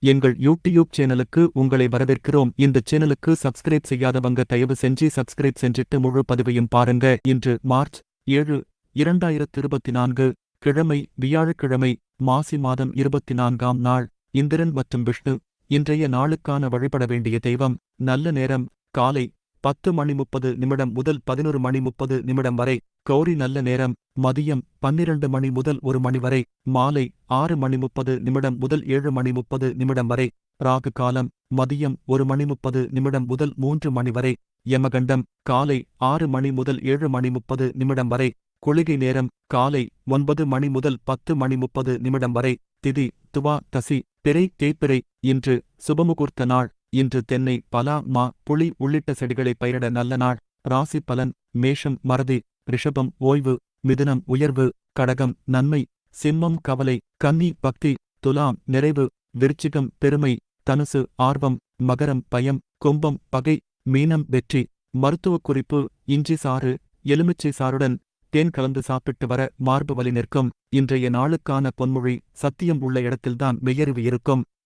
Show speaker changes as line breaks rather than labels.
எங்கள் யூடியூப் சேனலுக்கு உங்களை வரவேற்கிறோம். இந்த சேனலுக்கு சப்ஸ்கிரைப் செய்யாதவங்க தயவு செஞ்சு சப்ஸ்கிரைப் செஞ்சிட்டு முழு பதிவையும் பாருங்க. இன்று மார்ச் 7, 2024 கிழமை வியாழக்கிழமை, மாசி மாதம் 24ஆம் நாள். இந்திரன் மற்றும் விஷ்ணு. இன்றைய நாளுக்கான வழிபட வேண்டிய தெய்வம். நல்ல நேரம் காலை 10:30 முதல் 11:30 வரை. கௌரி நல்ல நேரம் மதியம் 12 மணி முதல் 1 மணி வரை. மாலை 6:30 முதல் 7:30 வரை. ராகு காலம் மதியம் 1:30 முதல் 3 மணி வரை. யமகண்டம் காலை 6 மணி முதல் 7:30 வரை. குளிகை நேரம் காலை 9 மணி முதல் 10:30 வரை. திதி துவா தசி பிறை தேய்பிறை. இன்று சுபமுகூர்த்த நாள். இன்று தென்னை, பலா, மா, புளி உள்ளிட்ட செடிகளை பயிரிட நல்ல நாள். ராசி பலன். மேஷம் மறதி, ரிஷபம் ஓய்வு, மிதுனம் உயர்வு, கடகம் நன்மை, சிம்மம் கவலை, கன்னி பக்தி, துலாம் நிறைவு, விருச்சிகம் பெருமை, தனுசு ஆர்வம், மகரம் பயம், கும்பம் பகை, மீனம் வெற்றி. மருத்துவக் குறிப்பு: இஞ்சி சாறு, எலுமிச்சை சாறுடன் தேன் கலந்து சாப்பிட்டு வர மார்பு வலி நிற்கும். இன்றைய நாளுக்கான பொன்மொழி: சத்தியம் உள்ள இடத்தில்தான் மெய்யறிவு இருக்கும்.